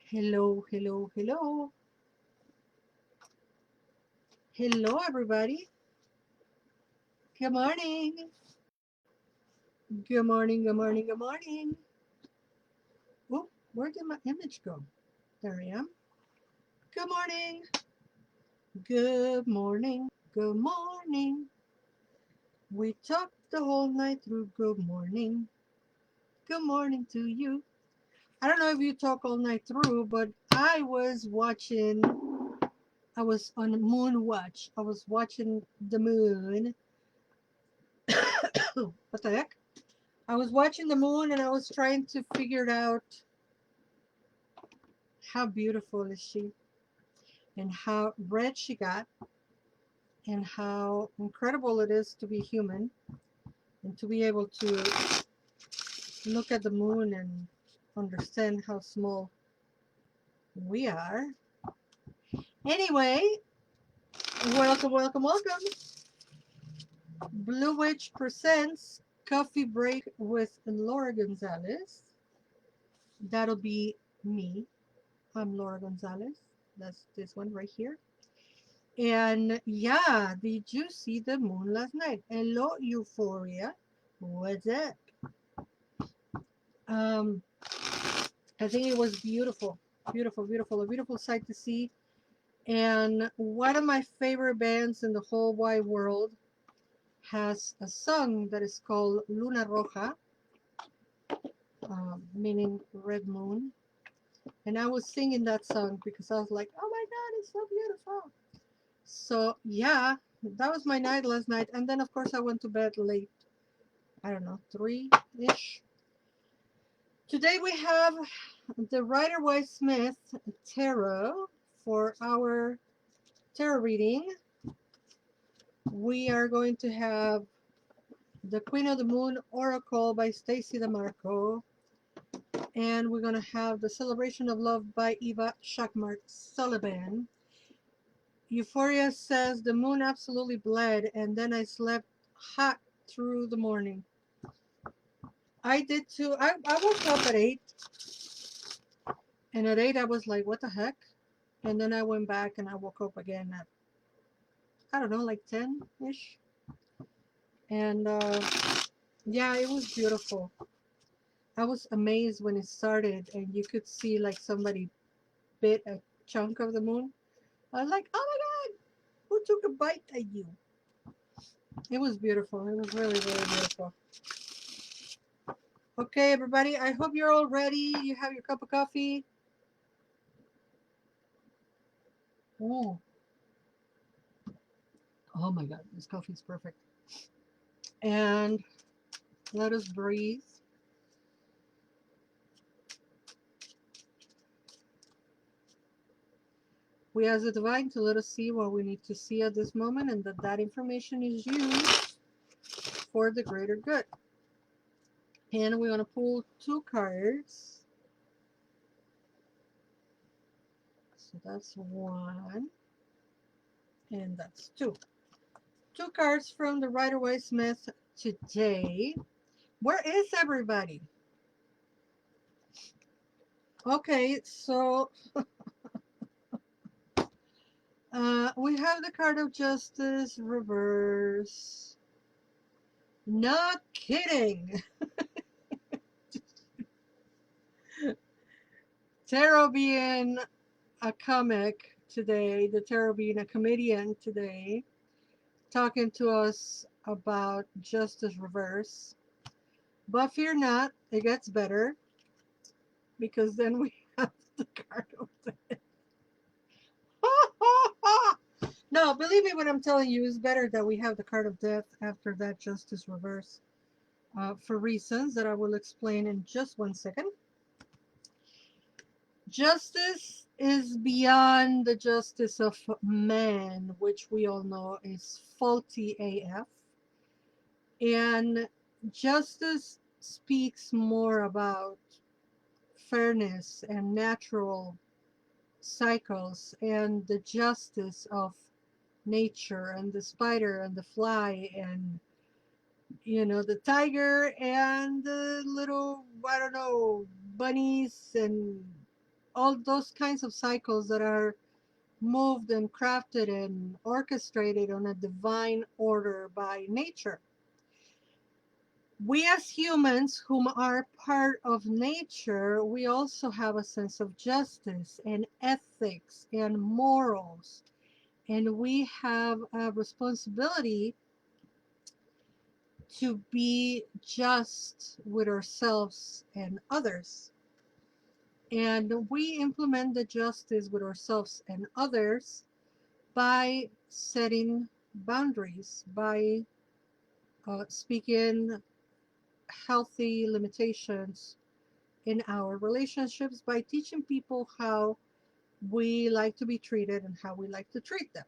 Hello, hello, hello. Hello, everybody. Good morning. Good morning, good morning, good morning. Oh, where did my image go? There I am. Good morning. Good morning. Good morning. We talked the whole night through. Good morning. Good morning to you. I don't know if you talk all night through, but I was on moon watch. I was watching the moon. What the heck? I was watching the moon and I was trying to figure out how beautiful is she and how red she got and how incredible it is to be human and to be able to look at the moon and understand how small we are. Anyway, welcome, welcome, welcome. Blue Witch presents Coffee Break with Laura González. That'll be me. I'm Laura González. That's this one right here. And yeah, did you see the moon last night? Hello, Euphoria. What's up? Um, I think it was beautiful, beautiful, beautiful, a beautiful sight to see. And one of my favorite bands in the whole wide world has a song that is called Luna Roja, meaning red moon. And I was singing that song because I was like, oh my God, it's so beautiful. So yeah, that was my night last night. And then of course I went to bed late. I don't know, 3-ish. Today we have the Rider-Waite-Smith Tarot for our tarot reading. We are going to have the Queen of the Moon Oracle by Stacy DeMarco. And we're going to have the Celebration of Love by Eva Shakmart Sullivan. Euphoria says the moon absolutely bled and then I slept hot through the morning. I did too. I woke up at 8. And at 8 I was like, what the heck? And then I went back and I woke up again at, I don't know, like 10-ish. And yeah, it was beautiful. I was amazed when it started and you could see like somebody bit a chunk of the moon. I was like, oh my God, who took a bite at you? It was beautiful. It was really, really beautiful. Okay, everybody, I hope you're all ready. You have your cup of coffee. Oh, oh my God, this coffee is perfect. And let us breathe. We ask the divine to let us see what we need to see at this moment and that that information is used for the greater good. And we're going to pull 2 cards. So that's 1 and that's 2. 2 cards from the Rider-Waite-Smith today. Where is everybody? Okay, so we have the card of justice reverse. Not kidding. Tarot being a comic today, the tarot being a comedian today, talking to us about justice reverse. But fear not, it gets better because then we have the card of death. No, believe me when I'm telling you, it's better that we have the card of death after that justice reverse for reasons that I will explain in just 1 second. Justice is beyond the justice of man, which we all know is faulty AF. And justice speaks more about fairness and natural cycles and the justice of nature and the spider and the fly and the tiger and the little, I don't know, bunnies and all those kinds of cycles that are moved and crafted and orchestrated on a divine order by nature. We as humans, whom are part of nature, we also have a sense of justice and ethics and morals. And we have a responsibility to be just with ourselves and others. And we implement the justice with ourselves and others by setting boundaries, by speaking healthy limitations in our relationships, by teaching people how we like to be treated and how we like to treat them.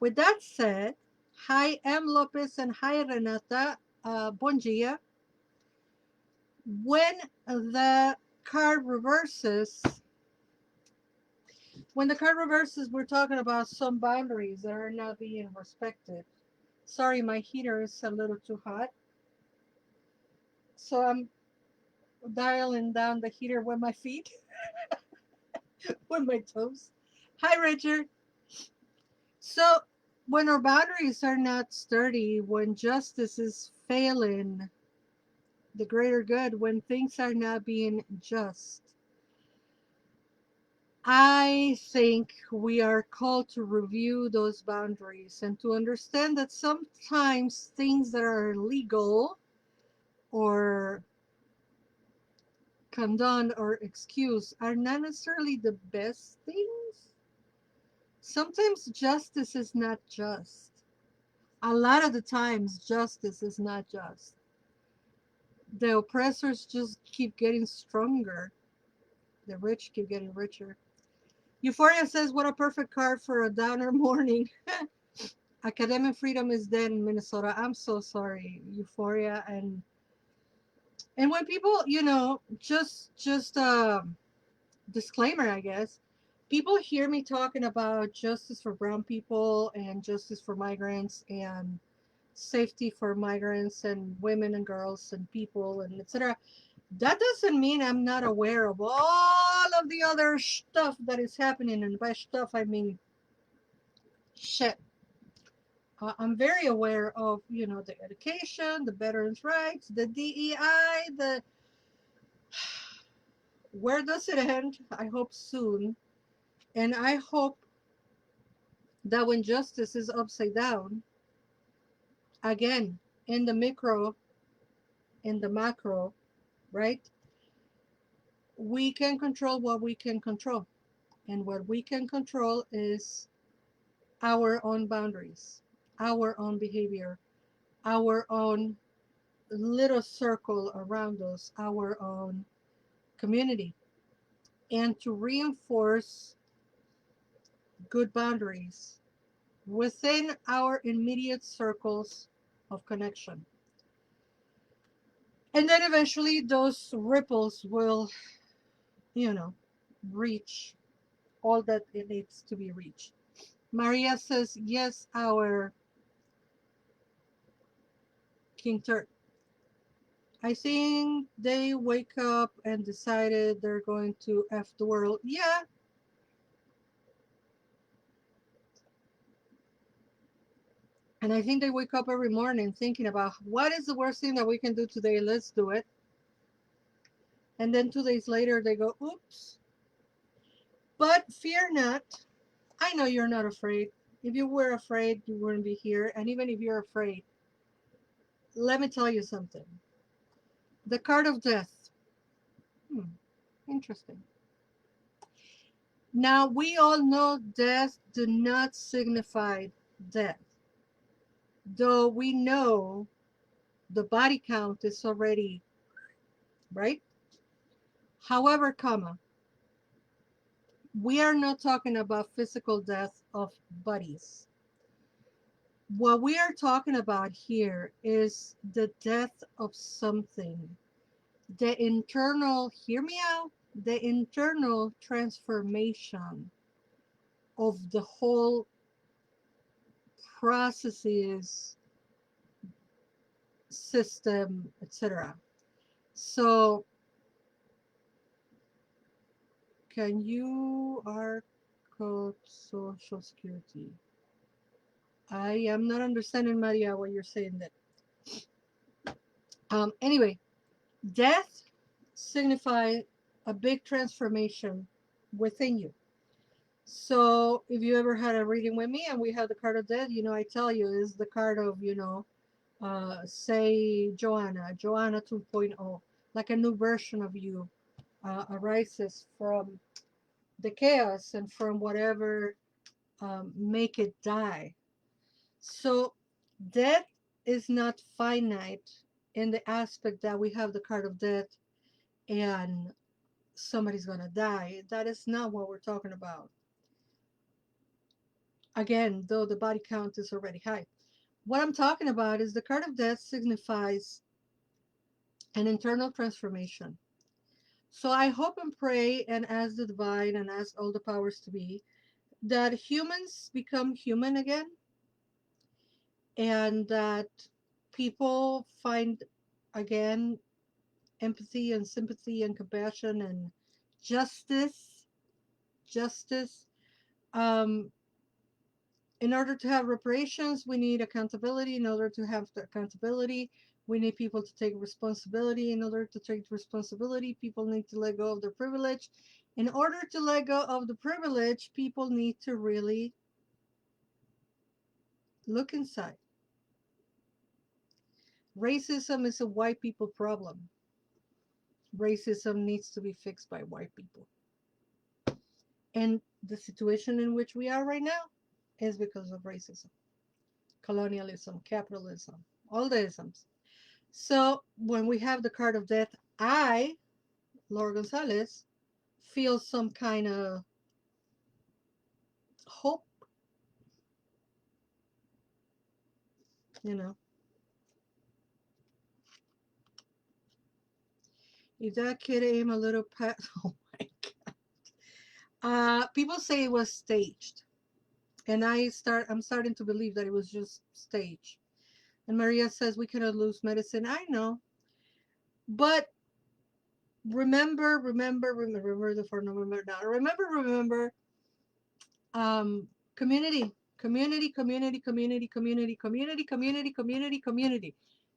With that said, hi M. Lopez and hi Renata. Bon dia. When the card reverses, we're talking about some boundaries that are not being respected. Sorry, my heater is a little too hot. So I'm dialing down the heater with my feet, with my toes. Hi, Richard. So when our boundaries are not sturdy, when justice is failing the greater good, when things are not being just, I think we are called to review those boundaries and to understand that sometimes things that are illegal or condoned or excused are not necessarily the best things. Sometimes justice is not just. A lot of the times, justice is not just. The oppressors just keep getting stronger. The rich keep getting richer. Euphoria says, what a perfect card for a downer morning. Academic freedom is dead in Minnesota. I'm so sorry, Euphoria. And when people, just disclaimer, I guess, people hear me talking about justice for brown people and justice for migrants and safety for migrants and women and girls and people and etc. That doesn't mean I'm not aware of all of the other stuff that is happening. And by stuff, I mean shit. I'm very aware of, the education, the veterans' rights, the DEI, the where does it end? I hope soon. And I hope that when justice is upside down, again, in the micro, in the macro, right? We can control what we can control. And what we can control is our own boundaries, our own behavior, our own little circle around us, our own community. And to reinforce good boundaries within our immediate circles of connection. And then eventually those ripples will, reach all that it needs to be reached. Maria says, yes, our King Tut. I think they wake up and decided they're going to F the world. Yeah. And I think they wake up every morning thinking about what is the worst thing that we can do today? Let's do it. And then 2 days later, they go, oops. But fear not. I know you're not afraid. If you were afraid, you wouldn't be here. And even if you're afraid, let me tell you something. The card of death. Interesting. Now, we all know death do not signify death. Though we know the body count is already, right? However, we are not talking about physical death of bodies. What we are talking about here is the death of something. The internal, hear me out, the internal transformation of the whole processes, system, etc. So Can you are code social security? I am not understanding, Maria, what you're saying there. Anyway, death signifies a big transformation within you. So if you ever had a reading with me and we have the card of death, I tell you is the card of, say Joanna 2.0, like a new version of you arises from the chaos and from whatever make it die. So death is not finite in the aspect that we have the card of death and somebody's going to die. That is not what we're talking about. Again, though the body count is already high. What I'm talking about is the card of death signifies an internal transformation. So I hope and pray and ask the divine and ask all the powers to be that humans become human again and that people find again empathy and sympathy and compassion and justice. um, in order to have reparations, we need accountability. In order to have the accountability, we need people to take responsibility. In order to take responsibility, people need to let go of their privilege. In order to let go of the privilege, people need to really look inside. Racism is a white people problem. Racism needs to be fixed by white people. And the situation in which we are right now is because of racism, colonialism, capitalism, all the isms. So when we have the card of death, I, Laura González, feel some kind of hope, you know. If that kid aim a little past, oh my God. People say it was staged. And I'm starting to believe that it was just staged. And Maria says we cannot lose medicine. I know. But remember the 4 November now. Remember, um, community, community.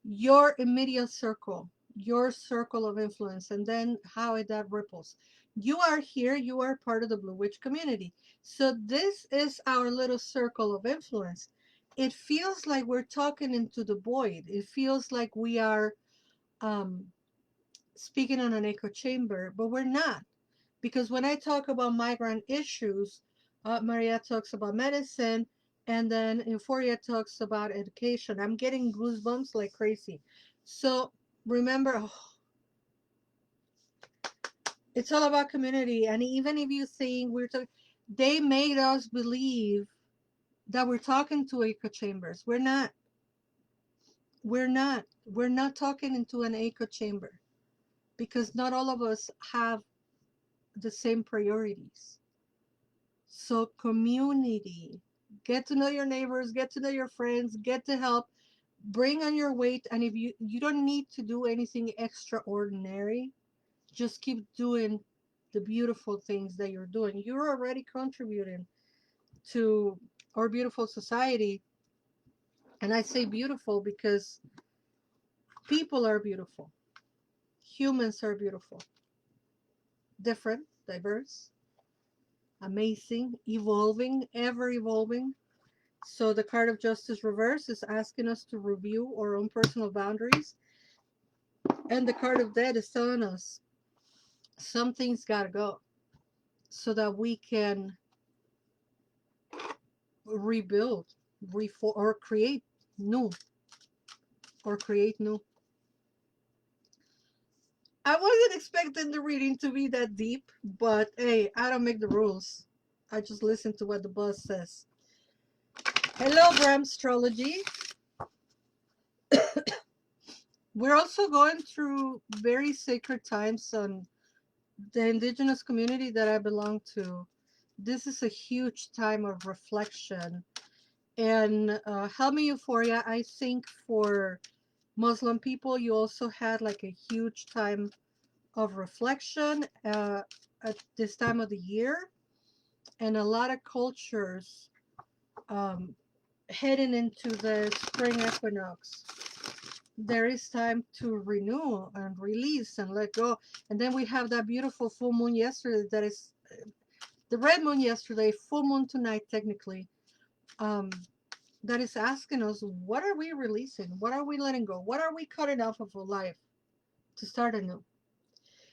Your immediate circle, your circle of influence, and then how that ripples. You are here, you are part of the Blue Witch community. So this is our little circle of influence. It feels like we're talking into the void. It feels like we are um, speaking on an echo chamber, but we're not. Because when I talk about migrant issues, Maria talks about medicine, and then Euphoria talks about education. I'm getting goosebumps like crazy. So remember, it's all about community. And even if you think we're talking, they made us believe that we're talking to echo chambers. We're not. We're not. We're not talking into an echo chamber because not all of us have the same priorities. So community, get to know your neighbors, get to know your friends, get to help, bring on your weight. And if you don't need to do anything extraordinary, just keep doing the beautiful things that you're doing. You're already contributing to our beautiful society. And I say beautiful because people are beautiful. Humans are beautiful. Different, diverse, amazing, evolving, ever evolving. So the card of justice reverse is asking us to review our own personal boundaries. And the card of death is telling us something's got to go so that we can rebuild, reform, or create new. Or create new. I wasn't expecting the reading to be that deep, but hey, I don't make the rules. I just listen to what the boss says. Hello, Bram Astrology. We're also going through very sacred times on the indigenous community that I belong to. This is a huge time of reflection. And help me, Euphoria, I think for Muslim people, you also had like a huge time of reflection. at this time of the year, and a lot of cultures um, heading into the spring equinox. There is time to renew and release and let go. And then we have that beautiful full moon yesterday that is the red moon yesterday, full moon tonight, technically. Um, that is asking us, what are we releasing? What are we letting go? What are we cutting off of our life to start anew?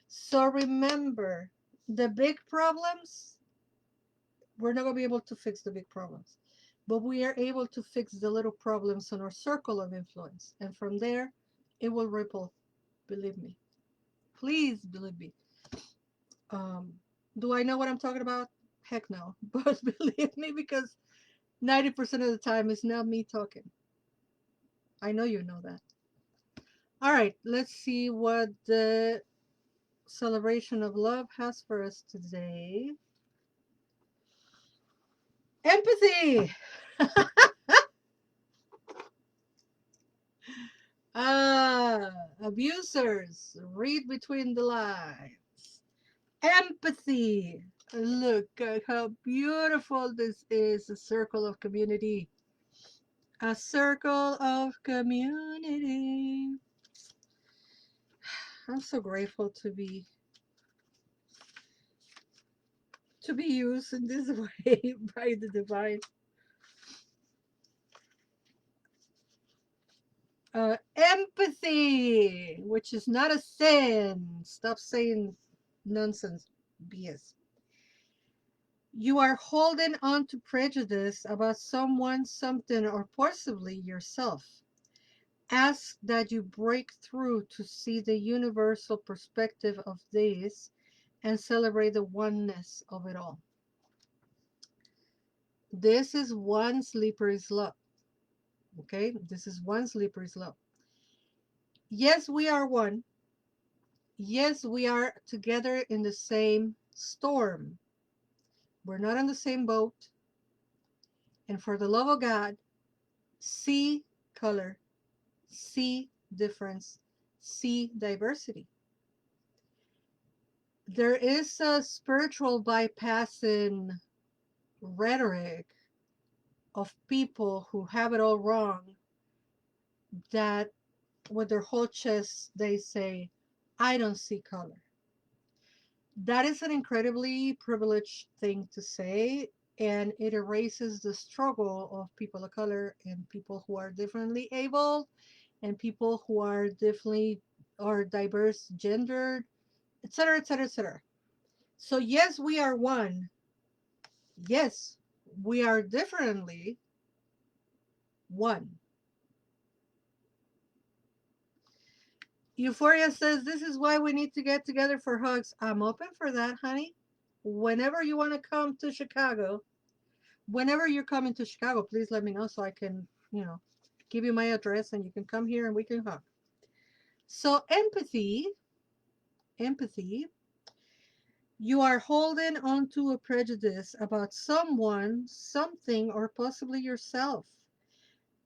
So remember, the big problems, we're not going to be able to fix the big problems, but we are able to fix the little problems in our circle of influence. And from there, it will ripple. Believe me. Please believe me. Um, do I know what I'm talking about? Heck no. But believe me, because 90% of the time it's not me talking. I know you know that. All right, let's see what the celebration of love has for us today. Empathy. Ah, abusers, read between the lines. Empathy. Look at how beautiful this is, a circle of community. A circle of community. I'm so grateful to be used in this way by the divine. Empathy, which is not a sin. Stop saying nonsense, BS. You are holding on to prejudice about someone, something, or possibly yourself. Ask that you break through to see the universal perspective of this and celebrate the oneness of it all. This is one slippery slope. Okay? This is one slippery slope. Yes, we are one. Yes, we are together in the same storm. We're not on the same boat. And for the love of God, see color, see difference, see diversity. There is a spiritual bypassing rhetoric of people who have it all wrong that with their whole chest they say, I don't see color. That is an incredibly privileged thing to say, and it erases the struggle of people of color and people who are differently able and people who are differently or diverse gendered, etc., etc., etc. So yes, we are one. Yes, we are differently one. Euphoria says this is why we need to get together for hugs. I'm open for that, honey. Whenever you want to come to Chicago, whenever you're coming to Chicago, please let me know so I can, give you my address and you can come here and we can hug. So empathy, you are holding on to a prejudice about someone, something, or possibly yourself.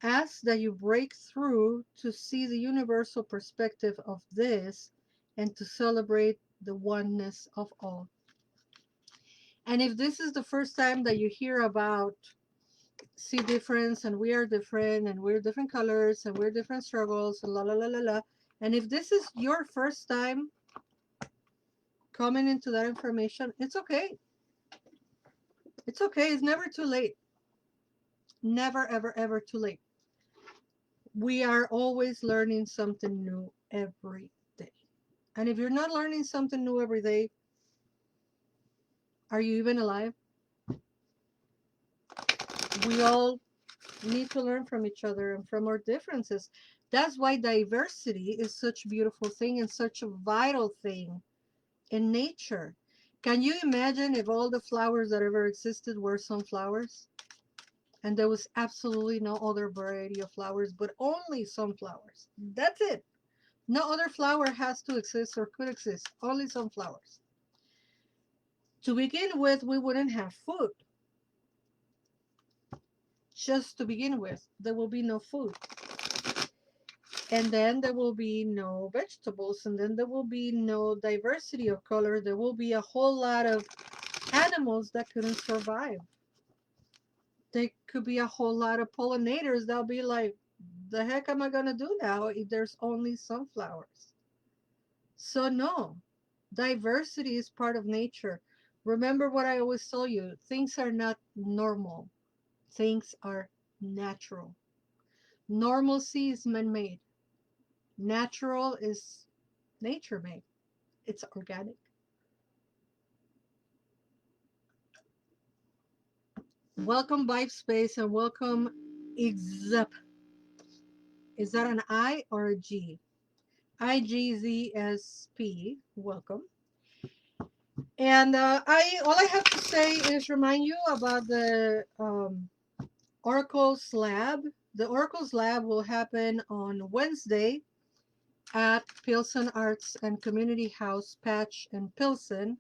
Ask that you break through to see the universal perspective of this and to celebrate the oneness of all. And if this is the first time that you hear about see difference and we are different and we're different colors and we're different struggles and la la la la la, and if this is your first time coming into that information, it's okay. It's okay. It's never too late. Never, ever, ever too late. We are always learning something new every day. And if you're not learning something new every day, are you even alive? We all need to learn from each other and from our differences. That's why diversity is such a beautiful thing and such a vital thing in nature. Can you imagine if all the flowers that ever existed were sunflowers? And there was absolutely no other variety of flowers, but only sunflowers. That's it. No other flower has to exist or could exist, only sunflowers. To begin with, we wouldn't have food. Just to begin with, there will be no food. And then there will be no vegetables, and then there will be no diversity of color. There will be a whole lot of animals that couldn't survive. There could be a whole lot of pollinators that'll be like, the heck am I gonna do now if there's only sunflowers? So no, diversity is part of nature. Remember what I always tell you, things are not normal, things are natural. Normalcy is man-made. Natural is nature-made. It's organic. Welcome Vibe Space and welcome Exep. Is that an I or a G? IGZSP. Welcome. And I all I have to say is remind you about the Oracle's Lab. The Oracle's Lab will happen on Wednesday at Pilsen Arts and Community House, Patch and Pilsen.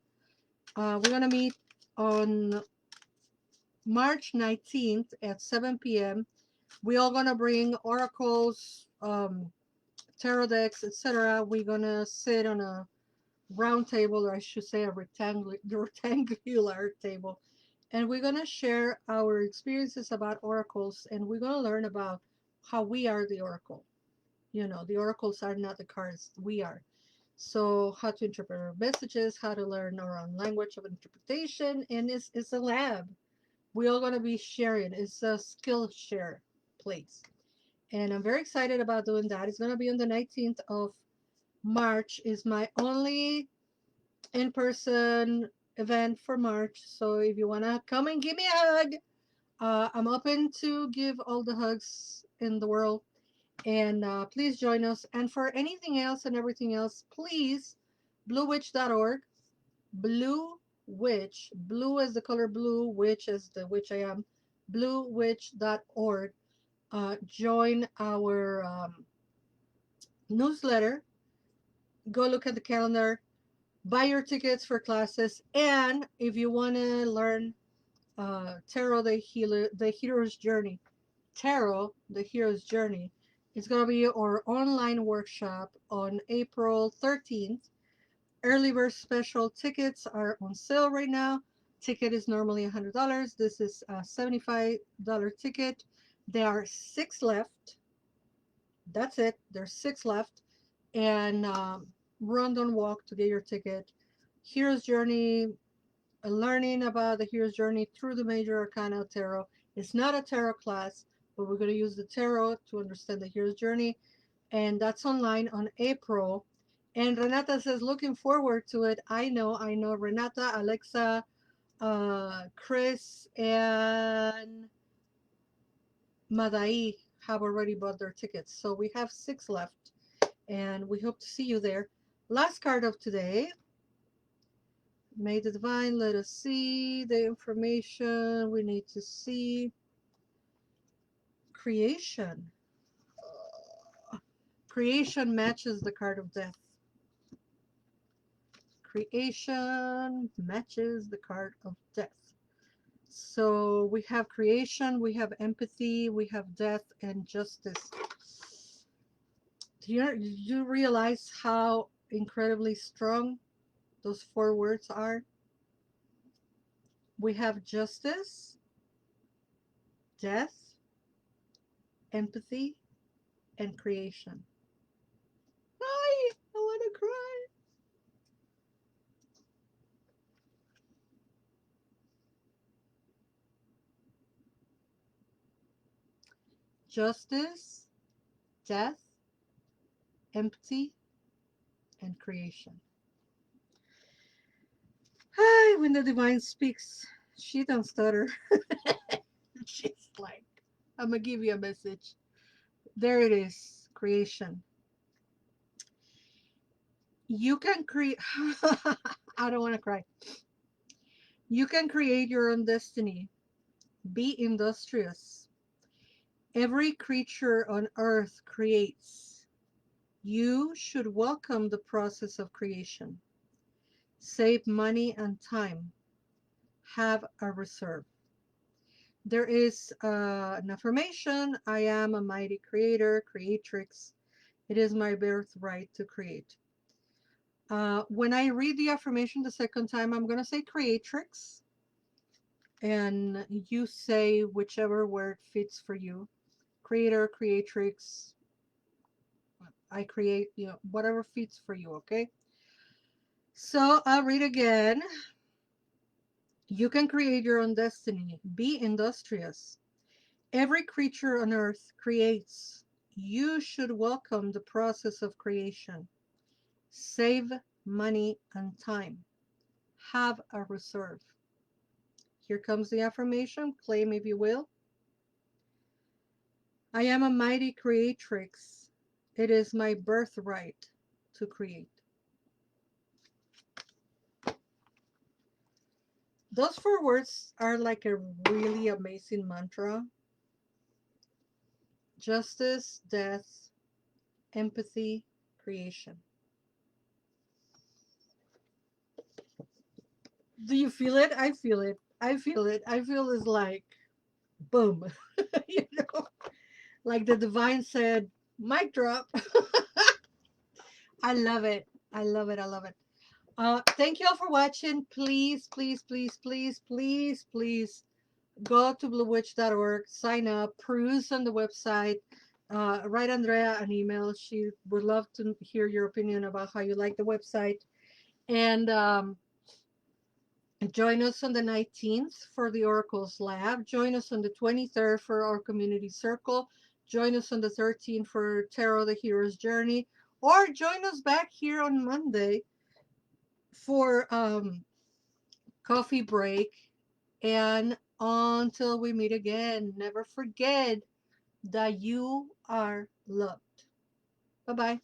We're going to meet on March 19th at 7 p.m. We all going to bring oracles, tarot decks, etc. We're going to sit on a round table, or I should say a rectangular table, and we're going to share our experiences about oracles, and we're going to learn about how we are the oracle. You know, the oracles are not the cards, we are. So how to interpret our messages, how to learn our own language of interpretation, and it's a lab. We're all going to be sharing. It's a skill share place. And I'm very excited about doing that. It's going to be on the 19th of March. Is my only in-person event for March. So if you want to come and give me a hug, I'm open to give all the hugs in the world. And please join us. And for anything else and everything else, please, bluewitch.org, Blue Witch, blue as the color blue, witch as the witch I am, bluewitch.org. Join our newsletter. Go look at the calendar, buy your tickets for classes, and if you want to learn Tarot the Hero's Journey, Tarot the Hero's Journey, it's going to be our online workshop on April 13th. Early bird special tickets are on sale right now. Ticket is normally $100. This is a $75 ticket. There are 6 left. That's it. There's 6 left. And run, don't walk to get your ticket. Hero's Journey, learning about the hero's journey through the major arcana of tarot. It's not a tarot class, but we're going to use the tarot to understand the hero's journey, and that's online on April. And Renata says, looking forward to it. I know. Renata, Alexa, Chris, and Madai have already bought their tickets. So we have 6 left, and we hope to see you there. Last card of today. May the divine let us see the information we need to see. Creation. Creation matches the card of death. Creation matches the card of death. So we have creation, we have empathy, we have death, and justice. Do you realize how incredibly strong those 4 words are? We have justice, death, empathy, and creation. I want to cry. Justice, death, empty, and creation. Hi, when the divine speaks, she don't stutter. She's like, I'm gonna give you a message. There it is, creation. You can create. I don't want to cry. You can create your own destiny. Be industrious. Every creature on earth creates. You should welcome the process of creation. Save money and time. Have a reserve. There is an affirmation. I am a mighty creator, creatrix, It is my birthright to create. When I read the affirmation the second time, I'm going to say creatrix, and you say whichever word fits for you. Creator, creatrix, I create, whatever fits for you, okay? So I'll read again. You can create your own destiny. Be industrious. Every creature on earth creates. You should welcome the process of creation. Save money and time. Have a reserve. Here comes the affirmation. Claim if you will. I am a mighty creatrix. It is my birthright to create. Those four words are like a really amazing mantra. Justice, death, empathy, creation. Do you feel it? I feel it. I feel it. I feel it's like boom. you know, like the divine said, mic drop. I love it. I love it. I love it. Thank you all for watching. Please, please, please, please, please, please go to bluewitch.org, sign up, peruse on the website, write Andrea an email. She would love to hear your opinion about how you like the website. And join us on the 19th for the Oracles Lab. Join us on the 23rd for our community circle. Join us on the 13th for Tarot the Hero's Journey. Or join us back here on Monday for coffee break. And until we meet again, never forget that you are loved. Bye-bye.